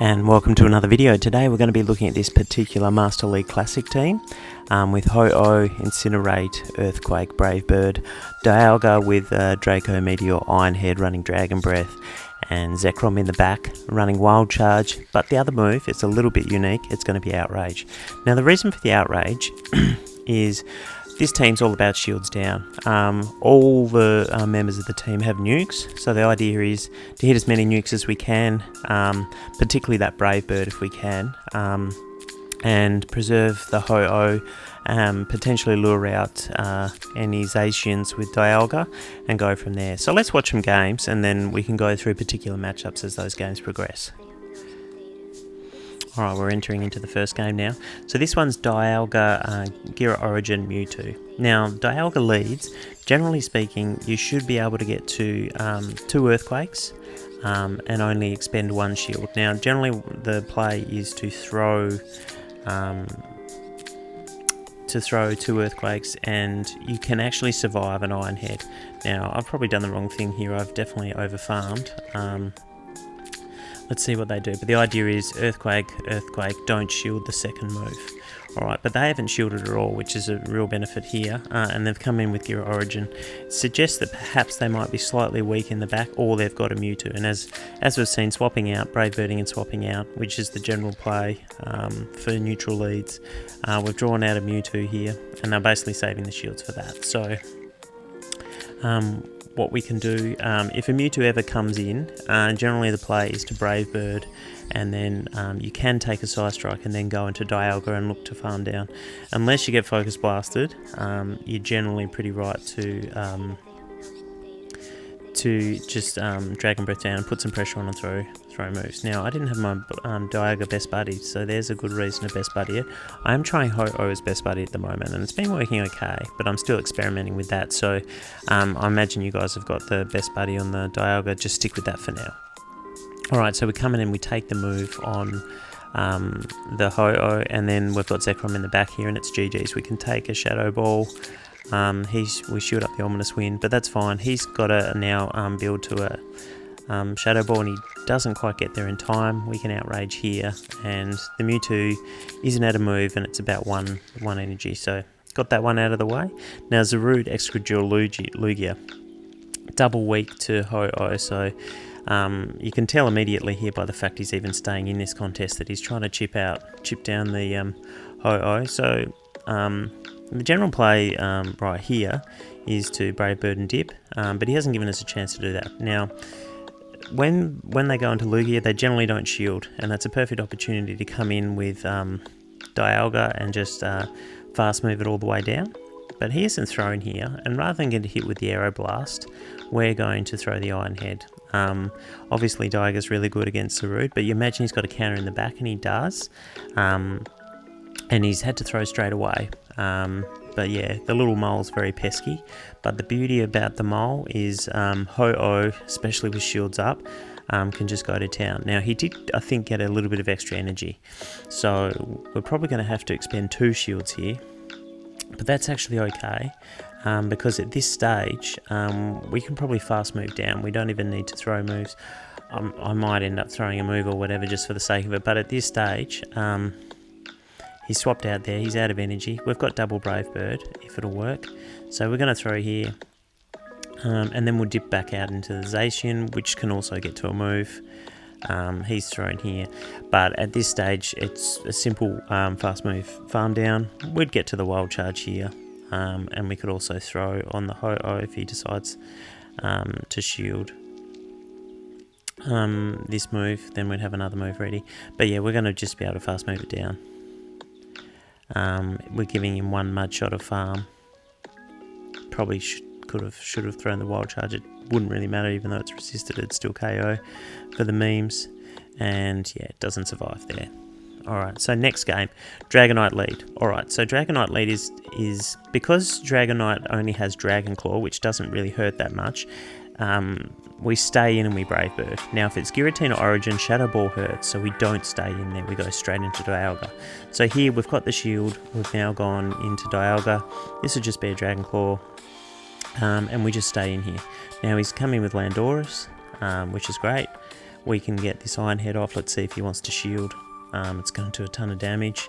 And welcome to another video. Today we're going to be looking at this particular Master League Classic team with Hooh, Incinerate, Earthquake, Brave Bird, Dialga with Draco, Meteor, Ironhead running Dragon Breath, and Zekrom in the back running Wild Charge. But the other move is a little bit unique. It's going to be Outrage. Now the reason for the Outrage is this team's all about shields down. All the members of the team have nukes, so the idea is to hit as many nukes as we can, particularly that Brave Bird if we can, and preserve the Hooh, potentially lure out any Zacians with Dialga and go from there. So let's watch some games and then we can go through particular matchups as those games progress. Alright, we're entering into the first game now. So this one's Dialga, Gira Origin, Mewtwo. Now, Dialga leads. Generally speaking, you should be able to get to 2 Earthquakes and only expend 1 shield. Now, generally the play is to throw 2 Earthquakes, and you can actually survive an Ironhead. Now, I've probably done the wrong thing here. I've definitely over-farmed. Let's see what they do. But the idea is Earthquake, Earthquake, don't shield the second move. Alright, but they haven't shielded at all, which is a real benefit here. And they've come in with Gira Origin. It suggests that perhaps they might be slightly weak in the back, or they've got a Mewtwo. And as we've seen, swapping out, Brave Birding and swapping out, which is the general play for neutral leads. We've drawn out a Mewtwo here, and they're basically saving the shields for that. So what we can do, if a Mewtwo ever comes in, generally the play is to Brave Bird, and then you can take a Side Strike and then go into Dialga and look to farm down. Unless you get Focus Blasted, you're generally pretty right to just Dragon Breath down and put some pressure on and throw moves. Now, I didn't have my Dialga Best Buddy, so there's a good reason to Best Buddy it. I am trying Hooh as Best Buddy at the moment, and it's been working okay, but I'm still experimenting with that, so I imagine you guys have got the Best Buddy on the Dialga. Just stick with that for now. Alright, so we come in and we take the move on the Hooh, and then we've got Zekrom in the back here, and it's GG's. We can take a Shadow Ball. We shoot up the Ominous Wind, but that's fine. He's got to now build to a Shadow Ball, and he doesn't quite get there in time. We can Outrage here, and the Mewtwo isn't out of move, and it's about one energy, so got that one out of the way. Now Zarude, Excadrill, Lugia, double weak to Hooh, so you can tell immediately here by the fact he's even staying in this contest that he's trying to chip down the Hooh. So the general play right here is to Brave Bird and dip, but he hasn't given us a chance to do that. Now, when they go into Lugia, they generally don't shield, and that's a perfect opportunity to come in with Dialga and just fast move it all the way down. But he isn't thrown here, and rather than get hit with the Aero Blast, we're going to throw the Ironhead. Obviously Dialga's really good against Zarude, but you imagine he's got a counter in the back, and he does. And he's had to throw straight away. But yeah, the little mole's very pesky. But the beauty about the mole is Hooh, especially with shields up, can just go to town. Now he did, I think, get a little bit of extra energy. So we're probably going to have to expend 2 shields here. But that's actually okay. Because at this stage, we can probably fast move down. We don't even need to throw moves. I might end up throwing a move or whatever just for the sake of it. But at this stage, he's swapped out there. He's out of energy. We've got double Brave Bird, if it'll work. So we're going to throw here. And then we'll dip back out into the Zacian, which can also get to a move. He's thrown here. But at this stage, it's a simple fast move farm down. We'd get to the Wild Charge here. And we could also throw on the Hooh if he decides to shield this move. Then we'd have another move ready. But yeah, we're going to just be able to fast move it down. We're giving him 1 mud shot of farm. Probably should have thrown the Wild Charge. It wouldn't really matter, even though it's resisted. It's still KO for the memes. And yeah, it doesn't survive there. Alright, so next game, Dragonite lead. Alright, so Dragonite lead is because Dragonite only has Dragon Claw, which doesn't really hurt that much. We stay in and we Brave Bird. Now, if it's Giratina Origin, Shadow Ball hurts, so we don't stay in there. We go straight into Dialga. So here we've got the shield. We've now gone into Dialga. This would just be a Dragon Claw, and we just stay in here. Now he's coming with Landorus, which is great. we can get this Iron Head off. Let's see if he wants to shield. It's going to do a ton of damage,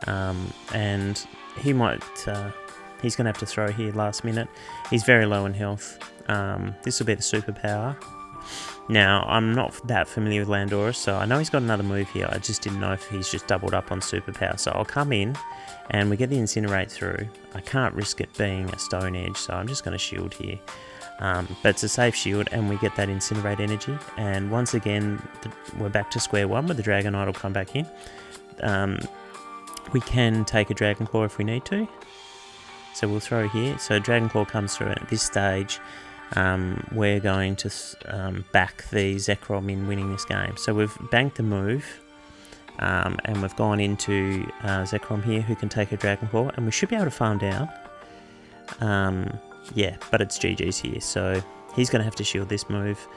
and he might, he's going to have to throw here last minute. He's very low in health. This will be the superpower. Now, I'm not that familiar with Landorus, so I know he's got another move here. I just didn't know if he's just doubled up on superpower. So I'll come in, and we get the Incinerate through. I can't risk it being a Stone Edge, so I'm just going to shield here. But it's a safe shield, and we get that Incinerate energy. And once again, we're back to square one, where the Dragonite will come back in. We can take a Dragon Claw if we need to. So we'll throw here. So Dragon Claw comes through at this stage. We're going to back the Zekrom in winning this game. So we've banked the move, and we've gone into Zekrom here, who can take a Dragon Claw, and we should be able to farm down. Yeah, but it's GG's here, so he's going to have to shield this move.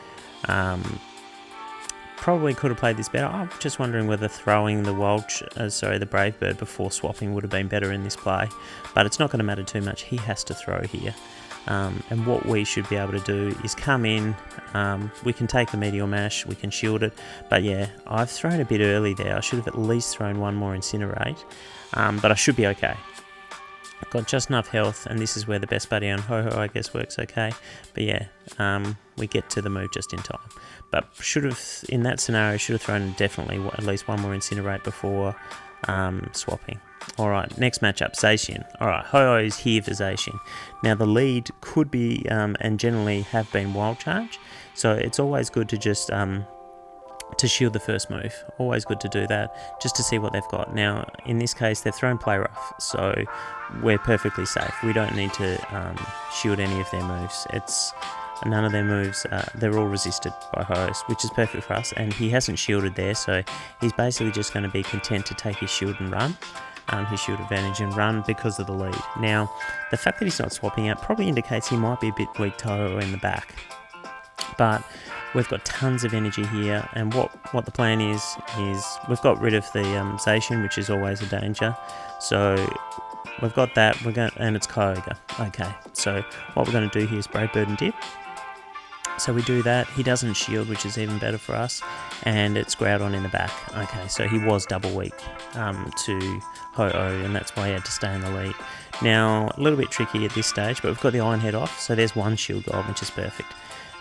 Probably could have played this better. I'm just wondering whether throwing the the Brave Bird before swapping would have been better in this play, but it's not going to matter too much. He has to throw here. And what we should be able to do is come in, we can take the Meteor Mash, we can shield it, but yeah, I've thrown a bit early there. I should have at least thrown one more Incinerate, but I should be okay. I've got just enough health, and this is where the Best Buddy on Ho-Oh I guess works okay, but yeah, we get to the move just in time. But should have, in that scenario, should have thrown definitely at least one more Incinerate before swapping. Alright, next matchup, Zacian. Alright, Ho-Oh is here for Zacian. Now the lead could be, and generally have been Wild Charge, so it's always good to just to shield the first move. Always good to do that, just to see what they've got. Now, in this case, they've thrown Play Rough, so we're perfectly safe. We don't need to shield any of their moves. None of their moves, they're all resisted by Ho-Ohs, which is perfect for us, and he hasn't shielded there, so he's basically just going to be content to take his shield and run. His shield advantage and run because of the lead. Now, the fact that he's not swapping out probably indicates he might be a bit weak to Ho-Oh in the back. But we've got tons of energy here, and what the plan is we've got rid of the Zacian, which is always a danger. So we've got that, and it's Kyogre. Okay, so what we're going to do here is Brave Bird and Dip. So we do that. He doesn't shield, which is even better for us, and it's Groudon in the back. Okay, so he was double weak to Ho-Oh, and that's why he had to stay in the lead. Now, a little bit tricky at this stage, but we've got the Iron Head off, so there's one shield gold, which is perfect.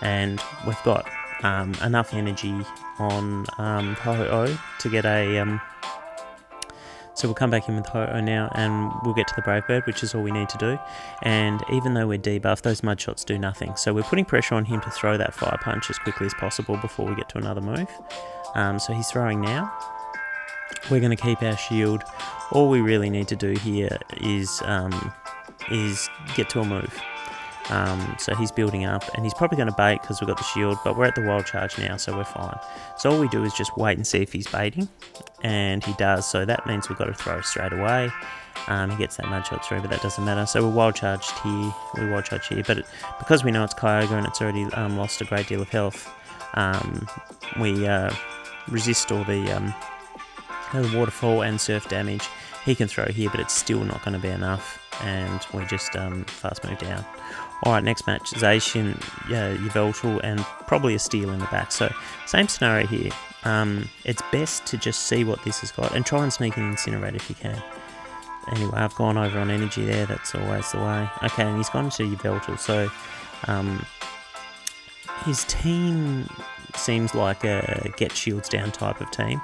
And we've got enough energy on Ho-Oh to get a... So we'll come back in with Ho-Oh now, and we'll get to the Brave Bird, which is all we need to do. And even though we're debuffed, those mud shots do nothing. So we're putting pressure on him to throw that Fire Punch as quickly as possible before we get to another move. So he's throwing now. We're going to keep our shield. All we really need to do here is get to a move. So he's building up, and he's probably going to bait because we've got the shield, but we're at the Wild Charge now, so we're fine. So all we do is just wait and see if he's baiting, and he does, so that means we've got to throw straight away. He gets that mud shot through, but that doesn't matter. So we're Wild Charged here, but because we know it's Kyogre and it's already lost a great deal of health, we resist all the waterfall and surf damage. He can throw here, but it's still not going to be enough, and we just fast move down. Alright, next match, Zacian, Yveltal, and probably a Steel in the back. So, same scenario here. It's best to just see what this has got, and try and sneak an Incinerate if you can. Anyway, I've gone over on energy there, that's always the way. Okay, and he's gone to Yveltal, so his team seems like a get shields down type of team,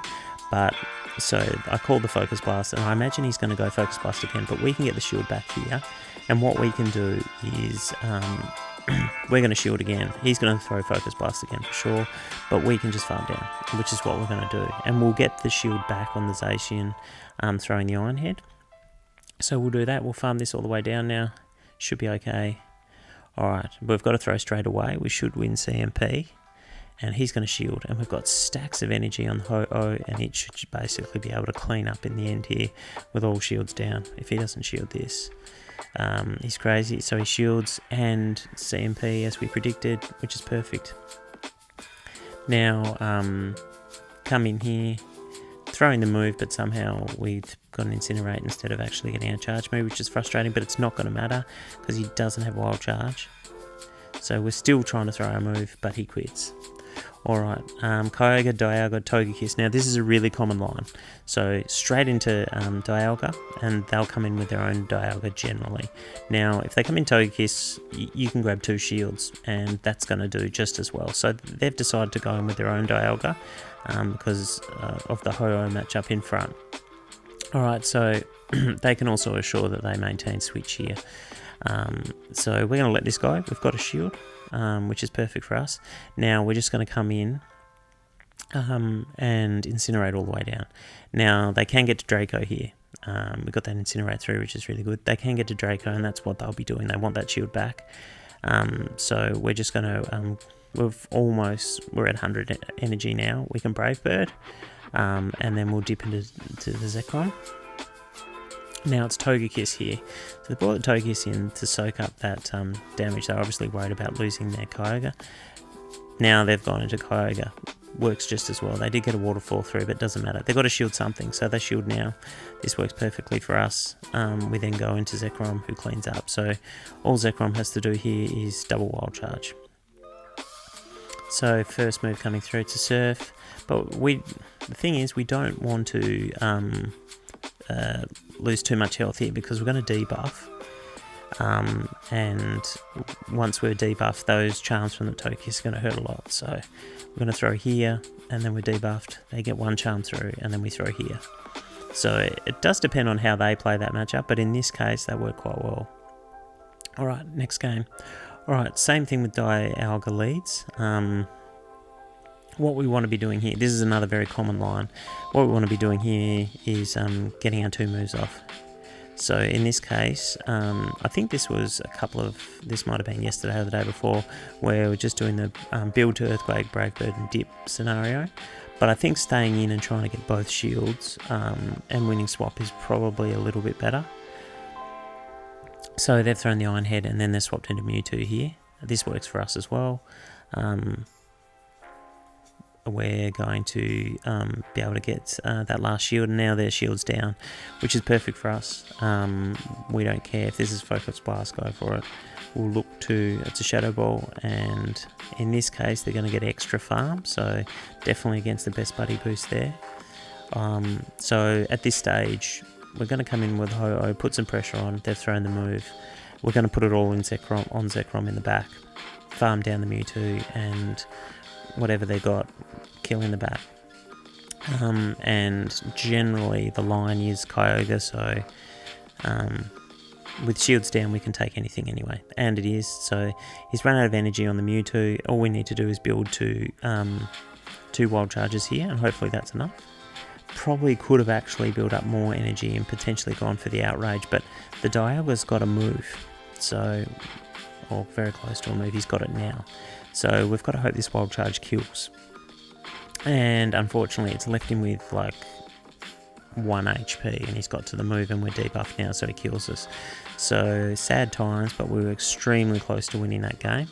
but so I called the Focus Blast, and I imagine he's going to go Focus Blast again, but we can get the shield back here, and what we can do is we're going to shield again. He's going to throw Focus Blast again for sure, but we can just farm down, which is what we're going to do, and we'll get the shield back on the Zacian throwing the Iron Head. So we'll do that. We'll farm this all the way down now. Should be okay. Alright, we've got to throw straight away. We should win CMP. And he's going to shield, and we've got stacks of energy on Ho-Oh, and it should basically be able to clean up in the end here with all shields down. If he doesn't shield this, he's crazy. So he shields and CMP as we predicted, which is perfect. Now, come in here, throwing the move, but somehow we've got an Incinerate instead of actually getting a charge move, which is frustrating, but it's not going to matter because he doesn't have Wild Charge. So we're still trying to throw our move, but he quits. Alright, Kyogre, Dialga, Togekiss. Now this is a really common line. So straight into Dialga, and they'll come in with their own Dialga generally. Now if they come in Togekiss, you can grab 2 shields, and that's going to do just as well. So they've decided to go in with their own Dialga because of the hooh matchup in front. Alright, so they can also assure that they maintain switch here. So we're going to let this go. We've got a shield, which is perfect for us. Now we're just going to come in and incinerate all the way down. Now they can get to Draco here. We got that incinerate through, which is really good. They can get to Draco, and that's what they'll be doing. They want that shield back. So we're just going to we're at 100 energy now. We can Brave Bird, and then we'll dip into the Zekrom. Now it's Togekiss here. So they brought the Togekiss in to soak up that damage. They're obviously worried about losing their Kyogre. Now they've gone into Kyogre. Works just as well. They did get a waterfall through, but it doesn't matter. They've got to shield something, so they shield now. This works perfectly for us. We then go into Zekrom, who cleans up. So all Zekrom has to do here is double Wild Charge. So first move coming through to Surf. But the thing is, we don't want to lose too much health here because we're going to debuff, and once we're debuffed, those charms from the Togekiss are going to hurt a lot. So we're going to throw here, and then we're debuffed. They get 1 charm through, and then we throw here. So it does depend on how they play that matchup, but in this case they work quite well. Alright, next game. Alright, same thing with Dialga leads. What we want to be doing here, this is another very common line. What we want to be doing here is getting our 2 moves off. So in this case, I think this was this might have been yesterday or the day before, where we're just doing the build to Earthquake, Brave Bird and Dip scenario. But I think staying in and trying to get both shields and winning swap is probably a little bit better. So they've thrown the Iron Head, and then they're swapped into Mewtwo here. This works for us as well. We're going to be able to get that last shield, and now their shield's down, which is perfect for us. We don't care if this is Focus Blast, go for it. We'll look to, it's a Shadow Ball, and in this case they're going to get extra farm, so definitely against the Best Buddy boost there. So at this stage we're going to come in with hooh, put some pressure on. They've thrown the move. We're going to put it all in Zekrom in the back, farm down the Mewtwo, and whatever they got, kill in the back. And generally the line is Kyogre, so with shields down we can take anything anyway, and it is. So he's run out of energy on the Mewtwo. All we need to do is build 2 wild charges here, and hopefully that's enough. Probably could have actually built up more energy and potentially gone for the outrage, but the Dialga's got a move, so, or very close to a move. He's got it now. So we've got to hope this wild charge kills. And unfortunately it's left him with like 1 HP, and he's got to the move, and we're debuffed now, so he kills us. So sad times, but we were extremely close to winning that game.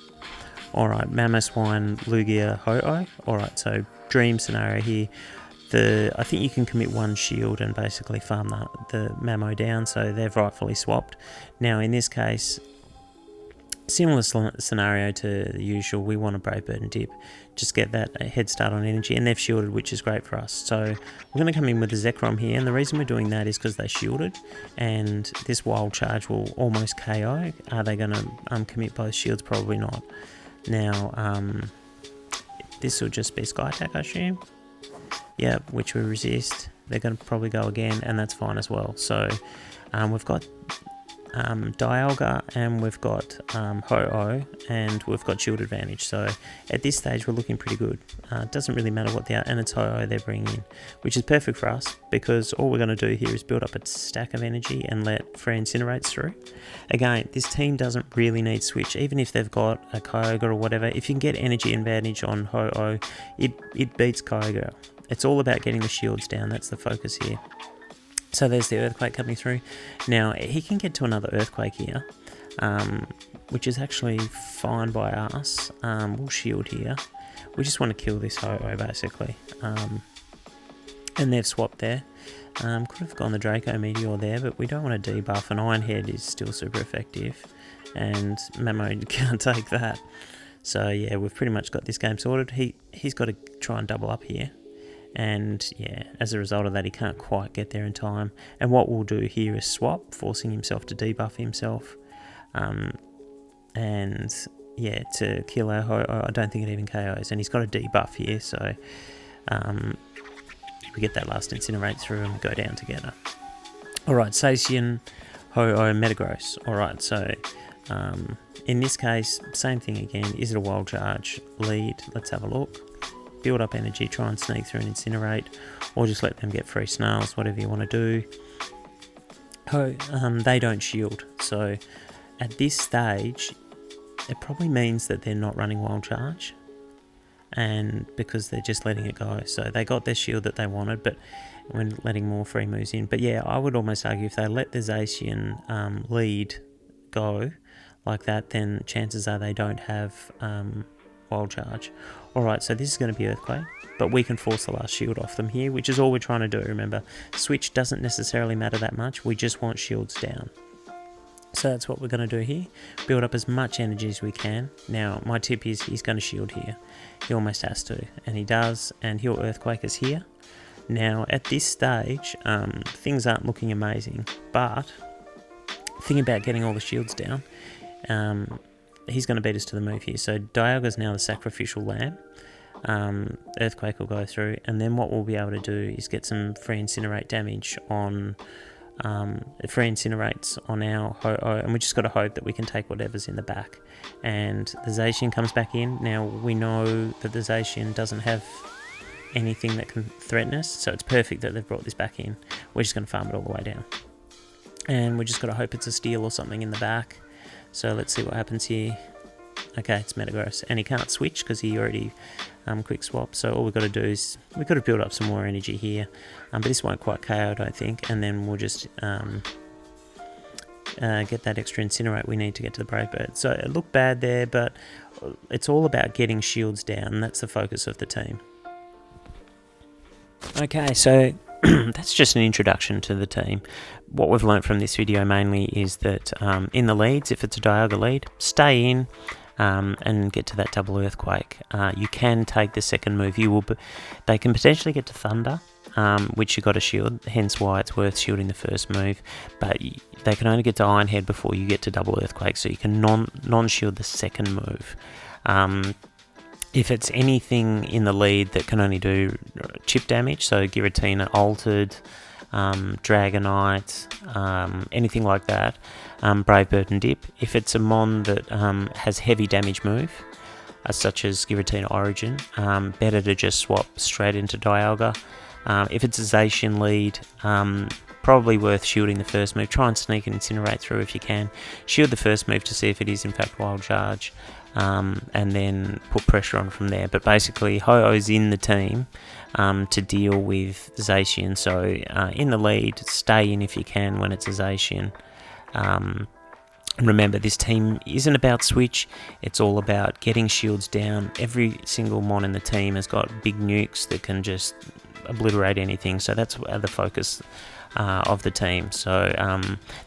Alright, Mamoswine, Lugia, hooh. Alright, so dream scenario here. I think you can commit 1 shield and basically farm the Mamo down, so they've rightfully swapped. Now in this case, similar scenario to the usual, we want a Brave Bird and Dip, just get that head start on energy, and they've shielded, which is great for us. So we're going to come in with the Zekrom here, and the reason we're doing that is because they shielded, and this wild charge will almost KO. Are they going to commit both shields? Probably not. Now this will just be Sky Attack, I assume. Yep, which we resist. They're going to probably go again, and that's fine as well. So we've got Dialga, and we've got hooh, and we've got shield advantage. So at this stage we're looking pretty good. It doesn't really matter what and it's hooh they're bringing in, which is perfect for us, because all we're going to do here is build up a stack of energy and let free incinerates through. Again, this team doesn't really need switch, even if they've got a Kyogre or whatever. If you can get energy advantage on hooh, it beats Kyogre. It's all about getting the shields down. That's the focus here. So there's the Earthquake coming through. Now he can get to another Earthquake here, which is actually fine by us. We'll shield here. We just want to kill this hooh basically. And they've swapped there. Could have gone the Draco Meteor there, but we don't want to debuff. An Iron Head is still super effective, and Mamo can't take that. So yeah, we've pretty much got this game sorted. He's got to try and double up here. And yeah, as a result of that, he can't quite get there in time. And what we'll do here is swap, forcing himself to debuff himself. And yeah, to kill our Ho-Oh. I don't think it even KOs. And he's got a debuff here, so we get that last Incinerate through and go down together. Alright, Zacian, Ho-Oh, metagross. Alright, so in this case, same thing again. Is it a wild charge? Lead. Let's have a look. Build up energy, try and sneak through and Incinerate, or just let them get free snails, whatever you want to do. They don't shield, so at this stage, it probably means that they're not running wild charge, and because they're just letting it go. So they got their shield that they wanted, but we're letting more free moves in. But yeah, I would almost argue if they let the Zacian lead go like that, then chances are they don't have wild charge. Alright, so this is going to be Earthquake, but we can force the last shield off them here, which is all we're trying to do. Remember, switch doesn't necessarily matter that much, we just want shields down. So that's what we're going to do here, build up as much energy as we can. Now my tip is he's going to shield here, he almost has to, and he does, and he'll Earthquake us here. Now at this stage, things aren't looking amazing, but think about getting all the shields down. He's going to beat us to the move here. So Dialga is now the sacrificial lamb. Earthquake will go through, and then what we'll be able to do is get some free Incinerate damage on free Incinerates on our Ho-Oh, and we just got to hope that we can take whatever's in the back. And the Zacian comes back in. Now we know that the Zacian doesn't have anything that can threaten us, so it's perfect that they've brought this back in. We're just going to farm it all the way down, and we just got to hope it's a steal or something in the back. So let's see what happens here. Okay, it's metagross, and he can't switch because he already quick swap. So all we've got to do is we've got to build up some more energy here, but this won't quite KO, I don't think. And then we'll just get that extra Incinerate we need to get to the Brave Bird. So it looked bad there, but it's all about getting shields down. That's the focus of the team. Okay, so that's just an introduction to the team. What we've learnt from this video mainly is that in the leads, if it's a Dialga lead, stay in and get to that double Earthquake. You can take the second move. They can potentially get to Thunder, which you got to shield, hence why it's worth shielding the first move. But they can only get to Iron Head before you get to double Earthquake, so you can non-shield the second move. If it's anything in the lead that can only do chip damage, so Giratina altered, Dragonite, anything like that, Brave Bird and Dip. If it's a Mon that has heavy damage move, such as Giratina Origin, better to just swap straight into Dialga. If it's a Zacian lead, probably worth shielding the first move. Try and sneak and Incinerate through if you can. Shield the first move to see if it is in fact wild charge. And then put pressure on from there. But basically, Ho-Oh's in the team to deal with Zacian. So in the lead, stay in if you can when it's a Zacian. And remember, this team isn't about switch. It's all about getting shields down. Every single Mon in the team has got big nukes that can just obliterate anything. So that's the focus of the team. So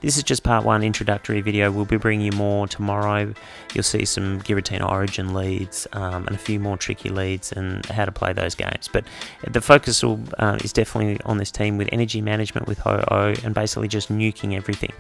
this is just part one, introductory video. We'll be bringing you more tomorrow. You'll see some Giratina Origin leads and a few more tricky leads and how to play those games. But the focus is definitely on this team with energy management with Ho-Oh and basically just nuking everything.